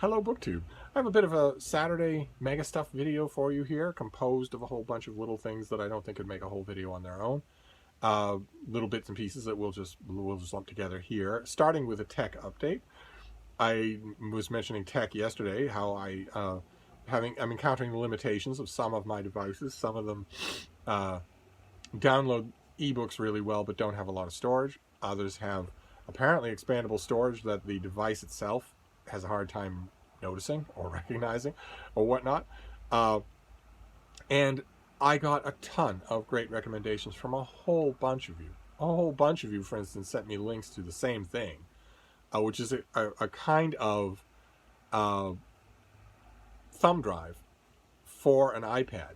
Hello BookTube. I have a bit of a Saturday MegaStuff video for you here, composed of a whole bunch of little things that I don't think could make a whole video on their own. Little bits and pieces that we'll just lump together here, starting with a tech update. I was mentioning tech yesterday, how I'm encountering the limitations of some of my devices. Some of them download ebooks really well but don't have a lot of storage. Others have apparently expandable storage that the device itself has a hard time noticing or recognizing or whatnot. And I got a ton of great recommendations from a whole bunch of you. A whole bunch of you, for instance, sent me links to the same thing, which is a kind of thumb drive for an iPad.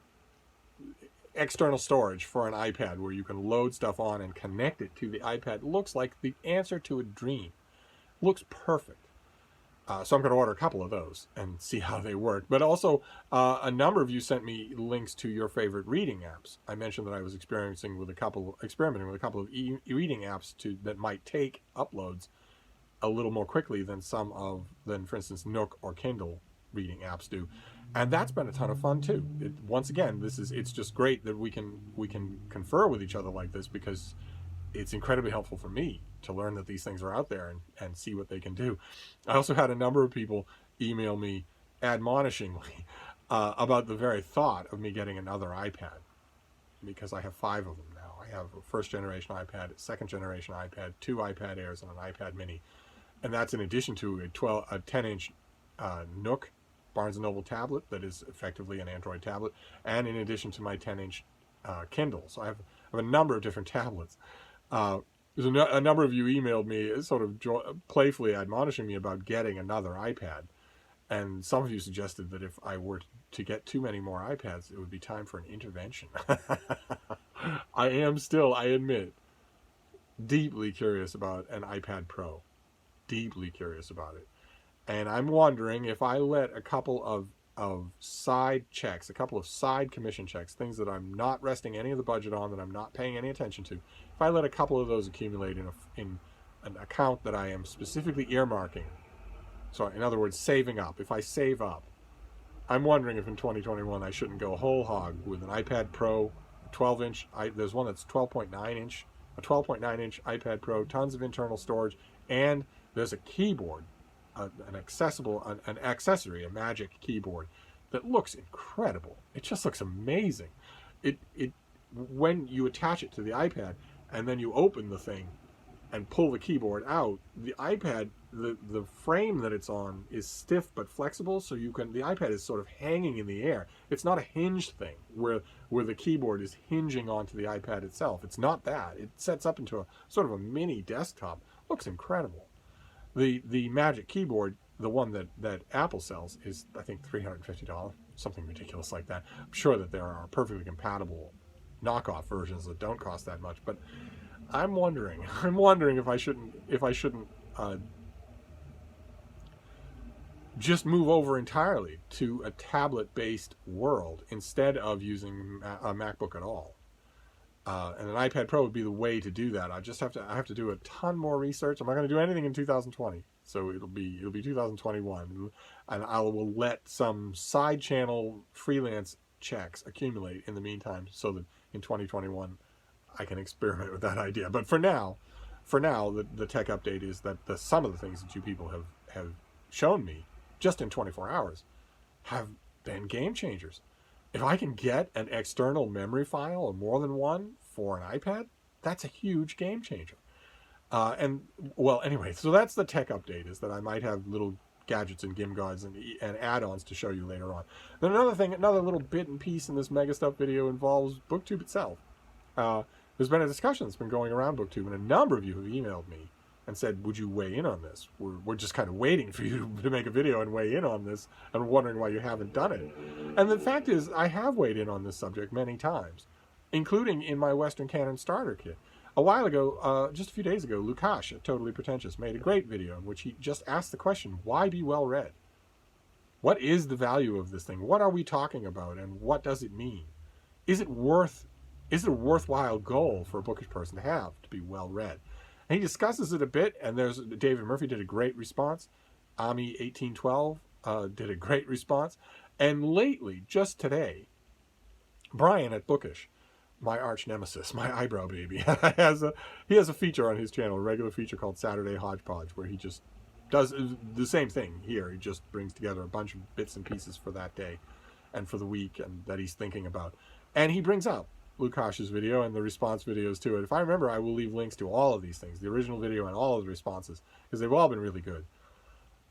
External storage for an iPad where you can load stuff on and connect it to the iPad. Looks like the answer to a dream. Looks perfect. So I'm going to order a couple of those and see how they work. But also, a number of you sent me links to your favorite reading apps. I mentioned that I was experimenting with a couple of e-reading apps that might take uploads a little more quickly than for instance, Nook or Kindle reading apps do, and that's been a ton of fun too. Once again, it's just great that we can confer with each other like this, because it's incredibly helpful for me to learn that these things are out there and see what they can do. I also had a number of people email me admonishingly about the very thought of me getting another iPad, because I have 5 of them now. I have a first generation iPad, second generation iPad, 2 iPad Airs, and an iPad Mini, and that's in addition to a 10-inch Nook Barnes & Noble tablet that is effectively an Android tablet, and in addition to my 10-inch Kindle. So I have a number of different tablets. There's a number of you emailed me sort of playfully admonishing me about getting another iPad. And some of you suggested that if I were to get too many more iPads, it would be time for an intervention. I am still, I admit, deeply curious about an iPad Pro. Deeply curious about it. And I'm wondering if I let a couple of side checks, a couple of side commission checks, things that I'm not resting any of the budget on, that I'm not paying any attention to, if I let a couple of those accumulate in an account that I am specifically earmarking, so in other words, saving up, if I save up, I'm wondering if in 2021 I shouldn't go whole hog with an iPad Pro, 12-inch, there's one that's 12.9-inch, a 12.9-inch iPad Pro, tons of internal storage, and there's a keyboard, an accessory, a Magic keyboard that looks incredible. It just looks amazing. When you attach it to the iPad and then you open the thing and pull the keyboard out, the iPad, the frame that it's on is stiff but flexible, so the iPad is sort of hanging in the air. It's not a hinged thing where the keyboard is hinging onto the iPad itself. It's not that. It sets up into a sort of a mini desktop. Looks incredible. The Magic keyboard, the one that Apple sells, is I think $350, something ridiculous like that. I'm sure that there are perfectly compatible knockoff versions that don't cost that much, but I'm wondering if I shouldn't just move over entirely to a tablet-based world instead of using a MacBook at all. And an iPad Pro would be the way to do that. I have to do a ton more research. I'm not going to do anything in 2020, so it'll be 2021, and I will let some side channel freelance checks accumulate in the meantime, so that in 2021 I can experiment with that idea. But for now, the tech update is that some of the things that you people have shown me just in 24 hours have been game changers. If I can get an external memory file, or more than one, for an iPad, that's a huge game changer. Anyway, so that's the tech update, is that I might have little gadgets and gimgods and add-ons to show you later on. Then another little bit and piece in this MegaStuff video involves BookTube itself. There's been a discussion that's been going around BookTube, and a number of you have emailed me and said, would you weigh in on this? We're just kind of waiting for you to make a video and weigh in on this, and wondering why you haven't done it. And the fact is, I have weighed in on this subject many times, including in my Western Canon Starter Kit. A while ago, just a few days ago, Lukash at Totally Pretentious made a great video in which he just asked the question, why be well read? What is the value of this thing? What are we talking about, and what does it mean? Is it a worthwhile goal for a bookish person to have, to be well read? And he discusses it a bit, and David Murphy did a great response. Ami1812 did a great response. And lately, just today, Brian at Bookish, my arch nemesis, my eyebrow baby, he has a feature on his channel, a regular feature called Saturday Hodgepodge, where he just does the same thing here. He just brings together a bunch of bits and pieces for that day and for the week and that he's thinking about. And he brings up Lukash's video and the response videos to it. If I remember, I will leave links to all of these things, the original video and all of the responses, because they've all been really good.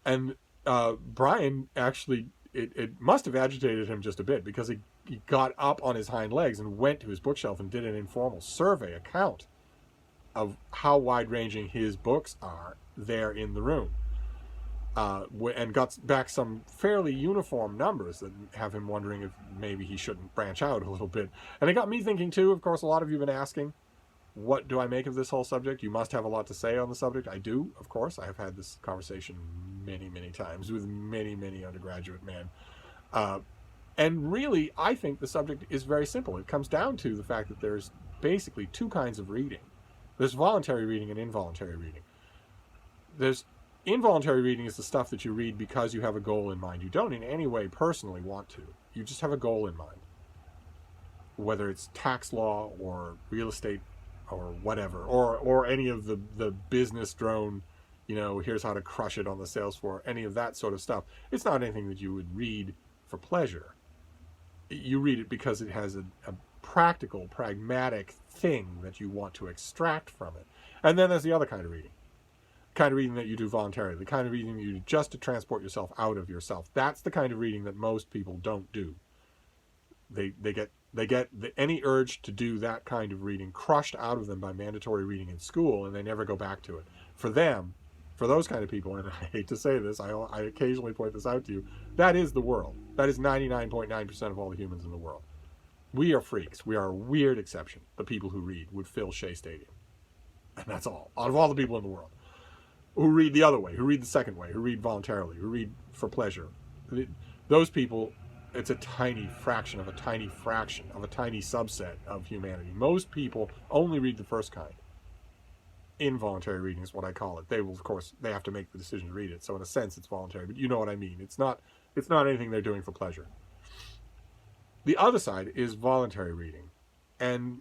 And Brian actually, it must have agitated him just a bit, because he got up on his hind legs and went to his bookshelf and did an informal survey account of how wide-ranging his books are there in the room. And got back some fairly uniform numbers that have him wondering if maybe he shouldn't branch out a little bit. And it got me thinking too. Of course, a lot of you have been asking, what do I make of this whole subject? You must have a lot to say on the subject. I do, of course. I have had this conversation many, many times with many, many undergraduate men. And really, I think the subject is very simple. It comes down to the fact that there's basically two kinds of reading. There's voluntary reading and involuntary reading. Involuntary reading is the stuff that you read because you have a goal in mind. You don't in any way personally want to. You just have a goal in mind. Whether it's tax law or real estate or whatever, or any of the business drone, here's how to crush it on the sales floor, any of that sort of stuff. It's not anything that you would read for pleasure. You read it because it has a practical, pragmatic thing that you want to extract from it. And then there's the other kind of reading. Kind of reading that you do voluntarily, the kind of reading that you do just to transport yourself out of yourself. That's the kind of reading that most people don't do. They get any urge to do that kind of reading crushed out of them by mandatory reading in school, and they never go back to it. For them, for those kind of people, and I hate to say this, I occasionally point this out to you, that is the world. That is 99.9% of all the humans in the world. We are freaks. We are a weird exception. The people who read would fill Shea Stadium. And that's all. Out of all the people in the world. Who read the other way, who read the second way, who read voluntarily, who read for pleasure. Those people, it's a tiny fraction of a tiny subset of humanity. Most people only read the first kind. Involuntary reading is what I call it. They will, of course, they have to make the decision to read it. So in a sense, it's voluntary, but you know what I mean. It's not anything they're doing for pleasure. The other side is voluntary reading. And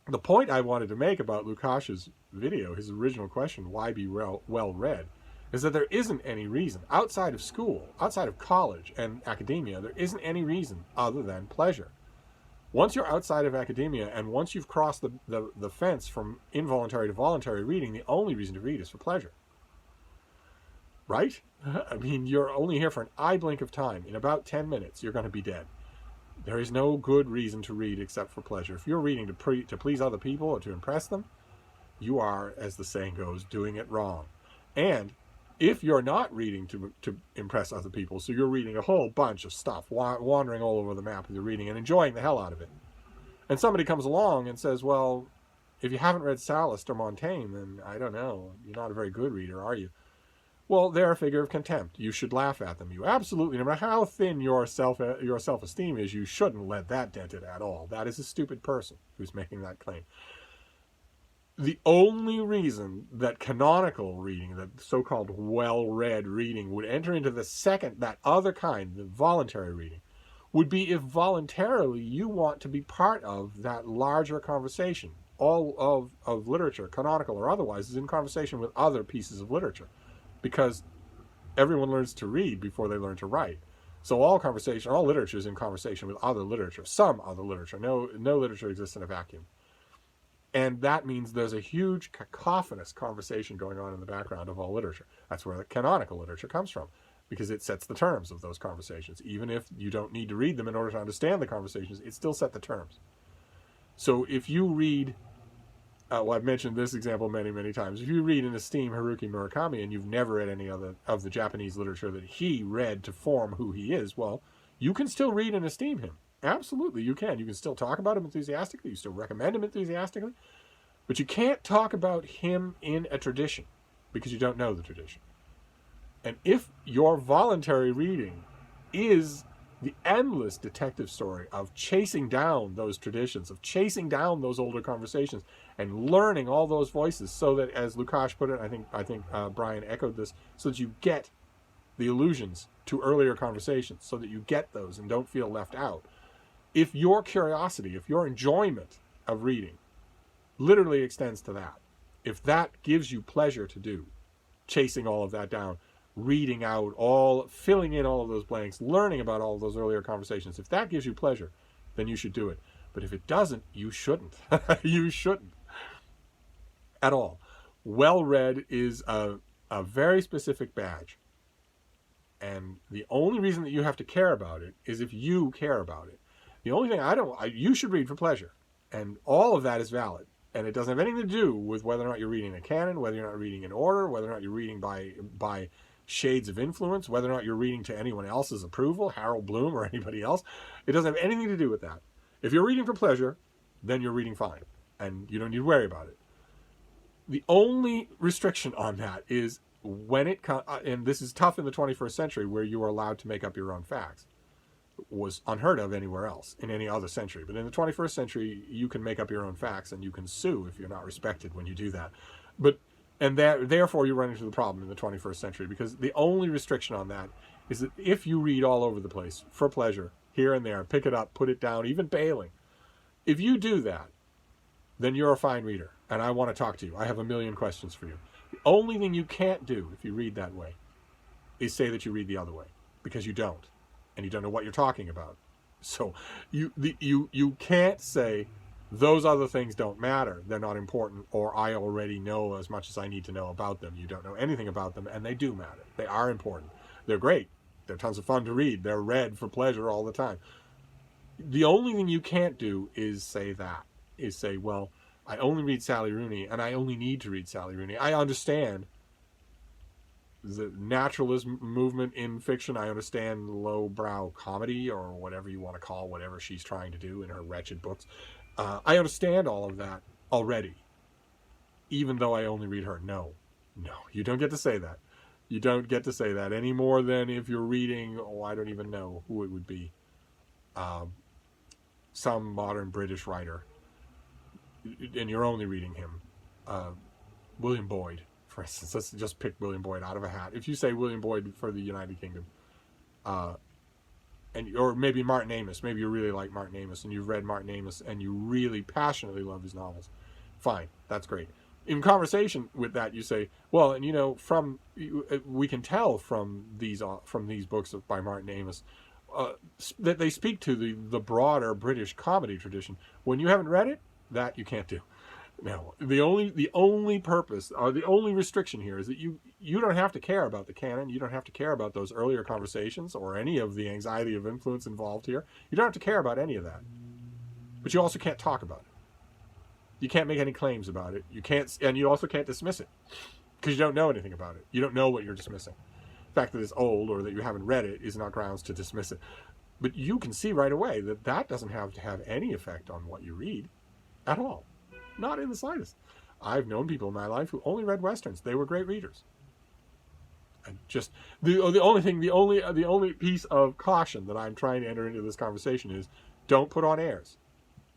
the point I wanted to make about Lukash's video, his original question, why be well read, is that there isn't any reason outside of school, outside of college and academia, there isn't any reason other than pleasure. Once you're outside of academia and once you've crossed the fence from involuntary to voluntary reading, the only reason to read is for pleasure. Right? I mean, you're only here for an eye blink of time. In about 10 minutes, you're going to be dead. There is no good reason to read except for pleasure. If you're reading to please other people or to impress them, you are, as the saying goes, doing it wrong. And if you're not reading to impress other people, so you're reading a whole bunch of stuff, wandering all over the map with your reading and enjoying the hell out of it, and somebody comes along and says, well, if you haven't read Sallust or Montaigne, then I don't know, you're not a very good reader, are you? Well, they're a figure of contempt. You should laugh at them. You absolutely, no matter how thin your self-esteem is, you shouldn't let that dent it at all. That is a stupid person who's making that claim. The only reason that canonical reading, that so-called well-read reading, would enter into that other kind, the voluntary reading, would be if voluntarily you want to be part of that larger conversation. All of literature, canonical or otherwise, is in conversation with other pieces of literature. Because everyone learns to read before they learn to write. So all literature is in conversation with other literature, some other literature. No literature exists in a vacuum. And that means there's a huge cacophonous conversation going on in the background of all literature. That's where the canonical literature comes from, because it sets the terms of those conversations. Even if you don't need to read them in order to understand the conversations, it still set the terms. So if you read, I've mentioned this example many, many times. If you read and esteem Haruki Murakami and you've never read any other of the Japanese literature that he read to form who he is, well, you can still read and esteem him. Absolutely, you can. You can still talk about him enthusiastically. You still recommend him enthusiastically. But you can't talk about him in a tradition because you don't know the tradition. And if your voluntary reading is the endless detective story of chasing down those traditions, of chasing down those older conversations and learning all those voices so that, as Lukash put it, I think Brian echoed this, so that you get the allusions to earlier conversations so that you get those and don't feel left out. If your curiosity, if your enjoyment of reading literally extends to that, if that gives you pleasure to do, chasing all of that down, reading out filling in all of those blanks, learning about all of those earlier conversations, if that gives you pleasure, then you should do it. But if it doesn't, you shouldn't. You shouldn't at all. Well-read is a very specific badge. And the only reason that you have to care about it is if you care about it. The only thing you should read for pleasure. And all of that is valid. And it doesn't have anything to do with whether or not you're reading a canon, whether you're not reading in order, whether or not you're reading by shades of influence, whether or not you're reading to anyone else's approval, Harold Bloom or anybody else. It doesn't have anything to do with that. If you're reading for pleasure, then you're reading fine. And you don't need to worry about it. The only restriction on that is when it comes, and this is tough in the 21st century where you are allowed to make up your own facts. It was unheard of anywhere else in any other century. But in the 21st century, you can make up your own facts and you can sue if you're not respected when you do that. Therefore, you run into the problem in the 21st century because the only restriction on that is that if you read all over the place for pleasure, here and there, pick it up, put it down, even bailing, if you do that, then you're a fine reader. And I want to talk to you. I have a million questions for you. The only thing you can't do if you read that way is say that you read the other way, because you don't, and you don't know what you're talking about. So you can't say those other things don't matter, they're not important, or I already know as much as I need to know about them. You don't know anything about them, and they do matter. They are important. They're great. They're tons of fun to read. They're read for pleasure all the time. The only thing you can't do is say that. Is say, well, I only read Sally Rooney, and I only need to read Sally Rooney. I understand the naturalist movement in fiction. I understand lowbrow comedy, or whatever you want to call whatever she's trying to do in her wretched books. I understand all of that already, even though I only read her. No, you don't get to say that. You don't get to say that any more than if you're reading, I don't even know who it would be, some modern British writer, and you're only reading him. William Boyd, for instance. Let's just pick William Boyd out of a hat. If you say William Boyd for the United Kingdom, or maybe Martin Amis, maybe you really like Martin Amis, and you've read Martin Amis, and you really passionately love his novels, fine, that's great. In conversation with that, you say, well, and we can tell from these books by Martin Amis that they speak to the broader British comedy tradition. When you haven't read it, that you can't do. No, the only purpose, or the only restriction here is that you don't have to care about the canon. You don't have to care about those earlier conversations or any of the anxiety of influence involved here. You don't have to care about any of that. But you also can't talk about it. You can't make any claims about it. You can't, and you also can't dismiss it because you don't know anything about it. You don't know what you're dismissing. The fact that it's old or that you haven't read it is not grounds to dismiss it. But you can see right away that that doesn't have to have any effect on what you read at all. Not in the slightest. I've known people in my life who only read Westerns. They were great readers. And just the only piece of caution that I'm trying to enter into this conversation is don't put on airs.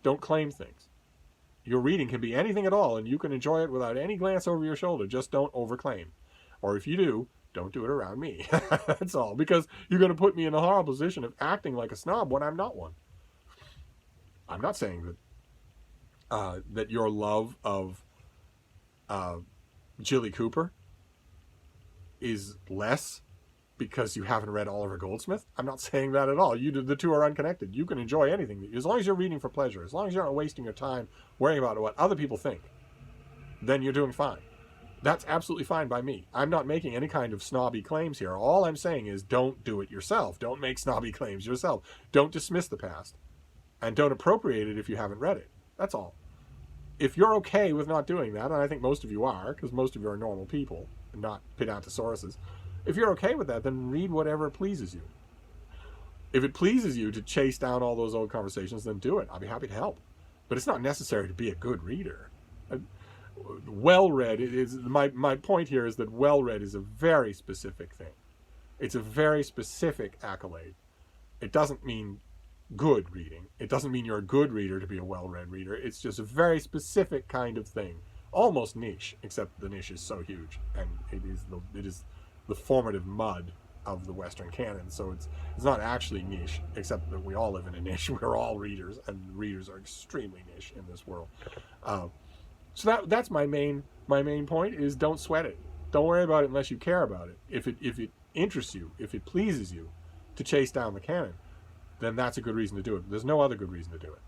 Don't claim things. Your reading can be anything at all, and you can enjoy it without any glance over your shoulder. Just don't overclaim. Or if you do, don't do it around me. That's all. Because you're going to put me in a horrible position of acting like a snob when I'm not one. I'm not saying that your love of Jilly Cooper is less because you haven't read Oliver Goldsmith. I'm not saying that at all. The two are unconnected. You can enjoy anything as long as you're reading for pleasure, as long as you're not wasting your time worrying about what other people think. Then you're doing fine. That's absolutely fine by me. I'm not making any kind of snobby claims here. All I'm saying is don't do it yourself. Don't make snobby claims yourself. Don't dismiss the past. And don't appropriate it if you haven't read it. That's all. If you're okay with not doing that, and I think most of you are, because most of you are normal people, not pedantosauruses, if you're okay with that, then read whatever pleases you. If it pleases you to chase down all those old conversations, then do it. I'll be happy to help. But it's not necessary to be a good reader. Well-read is my point here is that well-read is a very specific thing. It's a very specific accolade. It doesn't mean good reading. It doesn't mean you're a good reader to be a well-read reader. It's just a very specific kind of thing. Almost niche, except the niche is so huge, and it is the formative mud of the Western canon. So it's not actually niche, except that we all live in a niche. We're all readers, and readers are extremely niche in this world. So that's my main point is don't sweat it. Don't worry about it unless you care about it. If it interests you, if it pleases you to chase down the canon, then that's a good reason to do it. There's no other good reason to do it.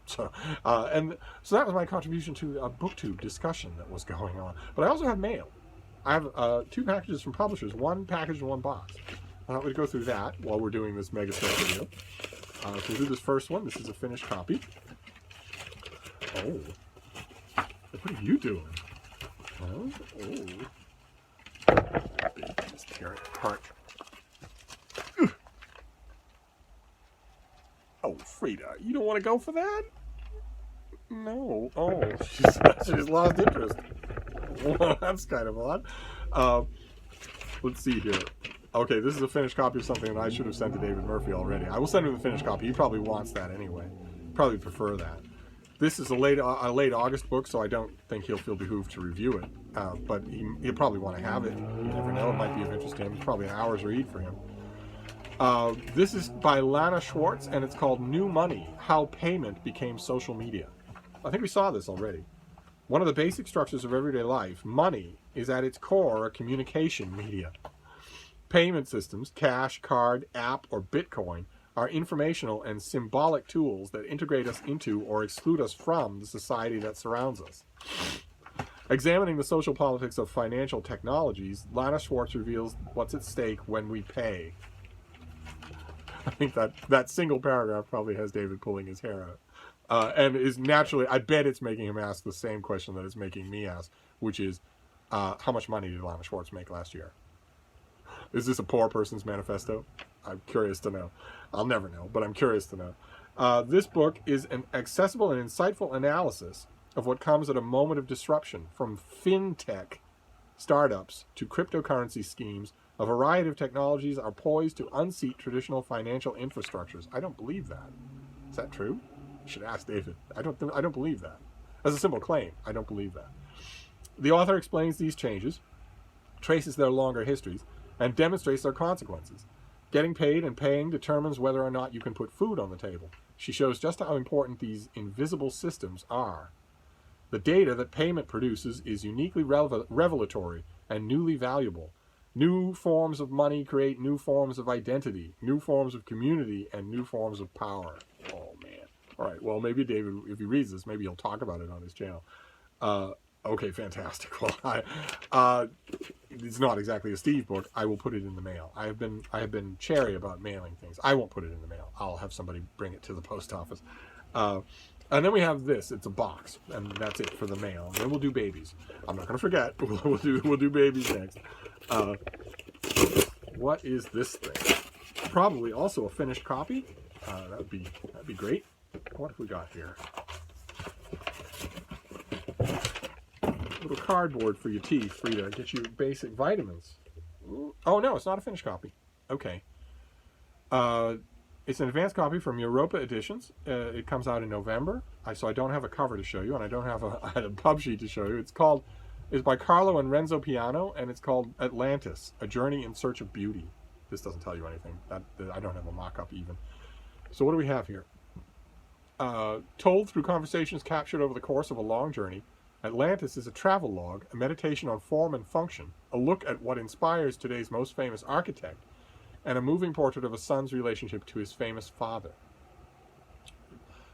So so that was my contribution to a BookTube discussion that was going on. But I also have mail. I have 2 packages from publishers, 1 package and 1 box. I thought we'd go through that while we're doing this MegaStuff video. So we'll do this first one. This is a finished copy. Oh. What are you doing? Oh. Just tear it apart. Oh, Frida, you don't want to go for that? No. Oh, she's lost interest. Well, that's kind of odd. Let's see here. Okay, this is a finished copy of something that I should have sent to David Murphy already. I will send him the finished copy. He probably wants that anyway. Probably prefer that. This is a late August book, so I don't think he'll feel behooved to review it. But he'll probably want to have it. You never know. It might be of interest to him. It's probably an hour's read for him. This is by Lana Schwartz, and it's called New Money, How Payment Became Social Media. I think we saw this already. One of the basic structures of everyday life, money, is at its core a communication media. Payment systems, cash, card, app, or Bitcoin, are informational and symbolic tools that integrate us into or exclude us from the society that surrounds us. Examining the social politics of financial technologies, Lana Schwartz reveals what's at stake when we pay. I think that single paragraph probably has David pulling his hair out. And is naturally, I bet it's making him ask the same question that it's making me ask, which is, how much money did Lana Schwartz make last year? Is this a poor person's manifesto? I'm curious to know. I'll never know, but I'm curious to know. This book is an accessible and insightful analysis of what comes at a moment of disruption, from fintech startups to cryptocurrency schemes. A variety of technologies are poised to unseat traditional financial infrastructures. I don't believe that. Is that true? You should ask David. I don't believe that. As a simple claim, I don't believe that. The author explains these changes, traces their longer histories, and demonstrates their consequences. Getting paid and paying determines whether or not you can put food on the table. She shows just how important these invisible systems are. The data that payment produces is uniquely revelatory and newly valuable. New forms of money create new forms of identity, new forms of community, and new forms of power. Oh, man. All right, well, maybe David, if he reads this, maybe he'll talk about it on his channel. Okay, fantastic. Well, it's not exactly a Steve book. I will put it in the mail. I have been chary about mailing things. I won't put it in the mail. I'll have somebody bring it to the post office. And then we have this. It's a box, and that's it for the mail. And then we'll do babies. I'm not going to forget. We'll do babies next. What is this thing? Probably also a finished copy. That'd be great. What have we got here? A little cardboard for your teeth, Frida. Get you basic vitamins. Oh no, it's not a finished copy. Okay. It's an advanced copy from Europa Editions. It comes out in November. So I don't have a cover to show you, and I don't have a pub sheet to show you. It's by Carlo and Renzo Piano, and it's called Atlantis, A Journey in Search of Beauty. This doesn't tell you anything. I don't have a mock-up even. So what do we have here? Told through conversations captured over the course of a long journey, Atlantis is a travel log, a meditation on form and function, a look at what inspires today's most famous architect, and a moving portrait of a son's relationship to his famous father.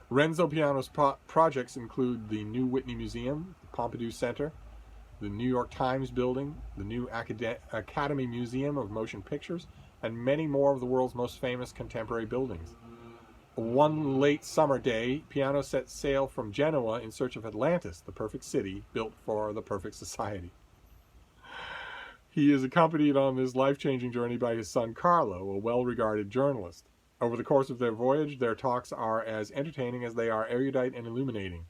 Renzo Piano's projects include the new Whitney Museum, the Pompidou Center, the New York Times Building, the new Academy Museum of Motion Pictures, and many more of the world's most famous contemporary buildings. One late summer day, Piano set sail from Genoa in search of Atlantis, the perfect city built for the perfect society. He is accompanied on this life-changing journey by his son Carlo, a well-regarded journalist. Over the course of their voyage, their talks are as entertaining as they are erudite and illuminating.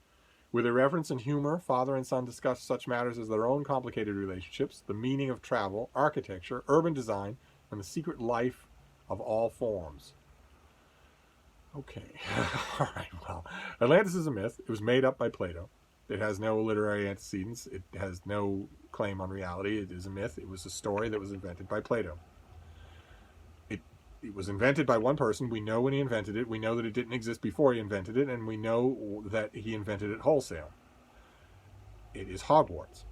With irreverence and humor, father and son discuss such matters as their own complicated relationships, the meaning of travel, architecture, urban design, and the secret life of all forms. Okay. All right, well, Atlantis is a myth. It was made up by Plato. It has no literary antecedents. It has no claim on reality. It is a myth. It was a story that was invented by Plato. it was invented by one person. We know when he invented it. We know that it didn't exist before he invented it, and we know that he invented it wholesale. It is Hogwarts.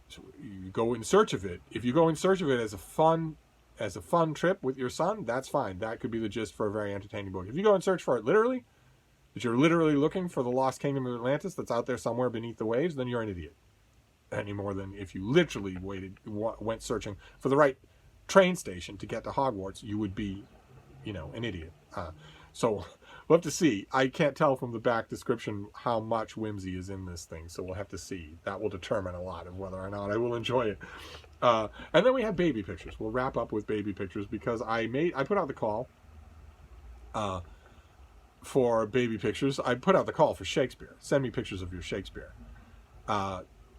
So you go in search of it. If you go in search of it as a fun trip with your son, that's fine. That could be the gist for a very entertaining book. If you go and search for it literally, that you're literally looking for the lost kingdom of Atlantis that's out there somewhere beneath the waves, then you're an idiot. Any more than if you literally went searching for the right train station to get to Hogwarts, you would be, an idiot. So we'll have to see. I can't tell from the back description how much whimsy is in this thing, so we'll have to see. That will determine a lot of whether or not I will enjoy it. And then we have baby pictures. We'll wrap up with baby pictures because I put out the call for baby pictures. I put out the call for Shakespeare. Send me pictures of your Shakespeare.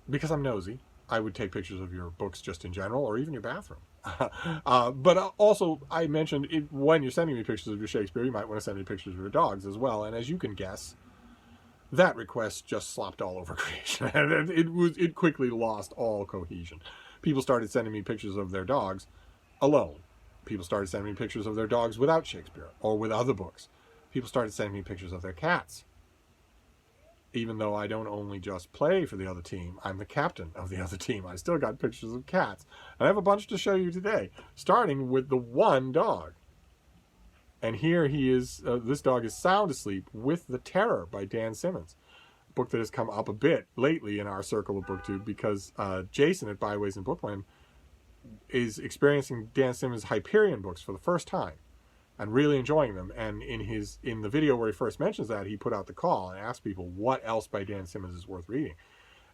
Because I'm nosy, I would take pictures of your books just in general, or even your bathroom. But also, I mentioned when you're sending me pictures of your Shakespeare, you might want to send me pictures of your dogs as well. And as you can guess, that request just slopped all over creation. And it quickly lost all cohesion. People started sending me pictures of their dogs alone. People started sending me pictures of their dogs without Shakespeare or with other books. People started sending me pictures of their cats. Even though I don't only just play for the other team, I'm the captain of the other team. I still got pictures of cats. And I have a bunch to show you today, starting with the one dog. And here he is, this dog is sound asleep with The Terror by Dan Simmons. A book that has come up a bit lately in our circle of BookTube because Jason at Byways and Bookland is experiencing Dan Simmons' Hyperion books for the first time and really enjoying them. And in the video where he first mentions that, he put out the call and asked people what else by Dan Simmons is worth reading.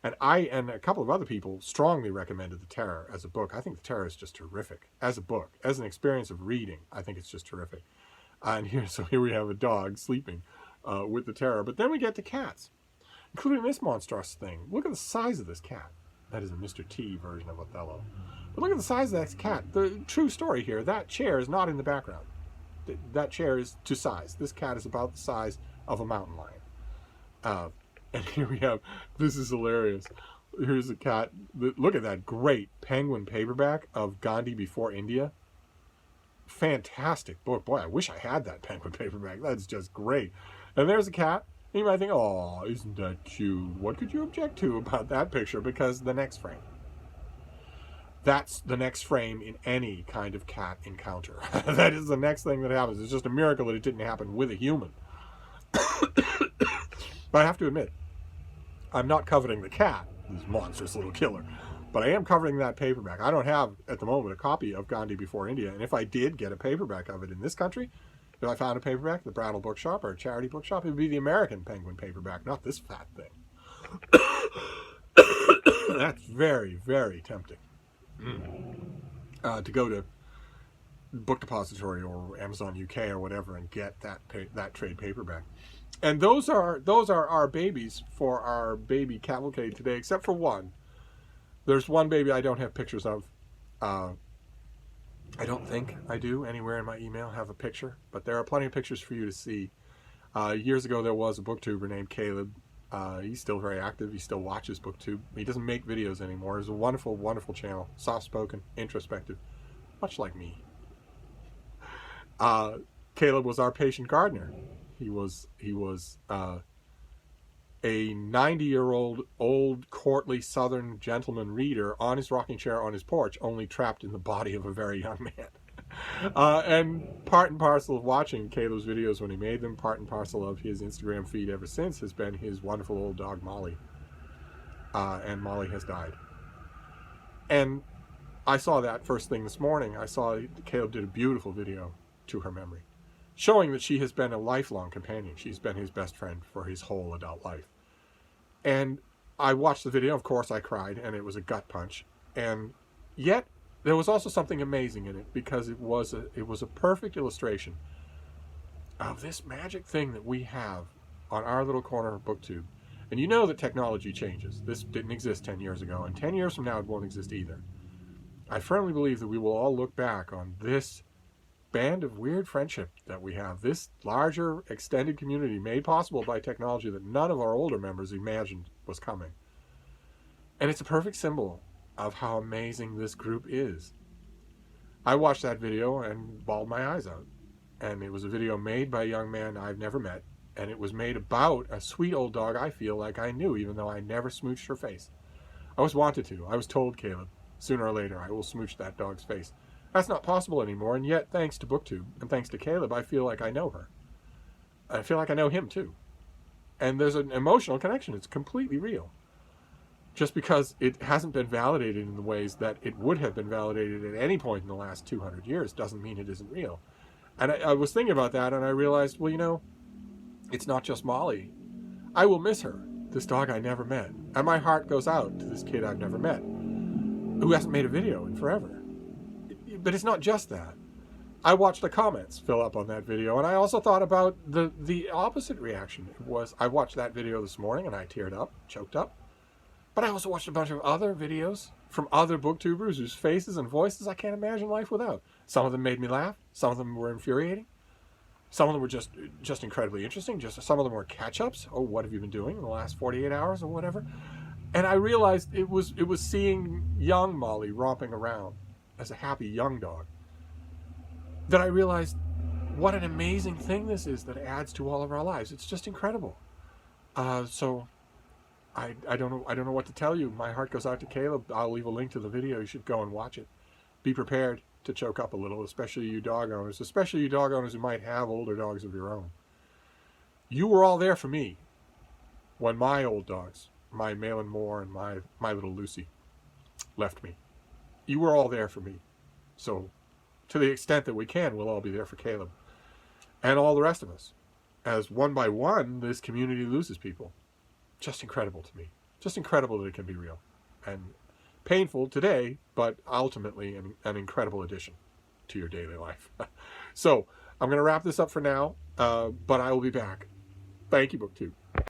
And I and a couple of other people strongly recommended The Terror as a book. I think The Terror is just terrific as a book, as an experience of reading. I think it's just terrific. And here we have a dog sleeping with The Terror. But then we get to cats, including this monstrous thing. Look at the size of this cat. That is a Mr. T version of Othello. But look at the size of that cat. The true story here, that chair is not in the background. That chair is to size. This cat is about the size of a mountain lion. And here we have, this is hilarious. Here's a cat. Look at that great penguin paperback of Gandhi Before India. Fantastic book. Boy, I wish I had that penguin paperback. That's just great. And there's a cat. And you might think, oh, isn't that cute? What could you object to about that picture? Because the next frame. That's the next frame in any kind of cat encounter. That is the next thing that happens. It's just a miracle that it didn't happen with a human. But I have to admit, I'm not coveting the cat, this monstrous little killer, but I am covering that paperback. I don't have, at the moment, a copy of Gandhi Before India, and if I did get a paperback of it in this country, if I found a paperback at the Brattle Bookshop or a charity bookshop, it would be the American Penguin paperback, not this fat thing. That's very, very tempting. To go to Book Depository or Amazon UK or whatever and get that trade paperback. And those are our babies for our baby cavalcade today, except for one. There's one baby I don't have pictures of. I don't think I do anywhere in my email have a picture, but there are plenty of pictures for you to see. Years ago there was a booktuber named Caleb. He's still very active. He still watches BookTube. He doesn't make videos anymore. It's a wonderful, wonderful channel. Soft-spoken, introspective, much like me. Caleb was our patient gardener. He was a 90-year-old, old, courtly Southern gentleman reader on his rocking chair on his porch, only trapped in the body of a very young man. And part and parcel of watching Caleb's videos when he made them, part and parcel of his Instagram feed ever since, has been his wonderful old dog Molly. And Molly has died. And I saw that first thing this morning. I saw Caleb did a beautiful video to her memory, showing that she has been a lifelong companion. She's been his best friend for his whole adult life. And I watched the video. Of course I cried, and it was a gut punch. And yet there was also something amazing in it, because it was a perfect illustration of this magic thing that we have on our little corner of BookTube. And you know that technology changes. This didn't exist 10 years ago, and 10 years from now it won't exist either. I firmly believe that we will all look back on this band of weird friendship that we have, this larger extended community made possible by technology that none of our older members imagined was coming. And it's a perfect symbol of how amazing this group is. I watched that video and bawled my eyes out. And it was a video made by a young man I've never met. And it was made about a sweet old dog I feel like I knew, even though I never smooched her face. I was wanted to. I was told, Caleb, sooner or later I will smooch that dog's face. That's not possible anymore, and yet, thanks to BookTube and thanks to Caleb, I feel like I know her. I feel like I know him too. And there's an emotional connection. It's completely real. Just because it hasn't been validated in the ways that it would have been validated at any point in the last 200 years doesn't mean it isn't real. And I was thinking about that, and I realized, well, you know, it's not just Molly. I will miss her, this dog I never met. And my heart goes out to this kid I've never met, who hasn't made a video in forever. But it's not just that. I watched the comments fill up on that video, and I also thought about the opposite reaction. It was, I watched that video this morning, and I teared up, choked up. But I also watched a bunch of other videos from other booktubers whose faces and voices I can't imagine life without. Some of them made me laugh. Some of them were infuriating. Some of them were just incredibly interesting. Just some of them were catch-ups. Oh, what have you been doing in the last 48 hours or whatever? And I realized it was seeing young Molly romping around as a happy young dog that I realized what an amazing thing this is that adds to all of our lives. It's just incredible. So I don't know what to tell you. My heart goes out to Caleb. I'll leave a link to the video. You should go and watch it. Be prepared to choke up a little, especially you dog owners who might have older dogs of your own. You were all there for me when my old dogs, my Malin Moore and my little Lucy, left me. You were all there for me. So to the extent that we can, we'll all be there for Caleb and all the rest of us. As one by one, this community loses people. Just incredible to me. Just incredible that it can be real. And painful today, but ultimately an incredible addition to your daily life. So I'm going to wrap this up for now, but I will be back. Thank you, BookTube.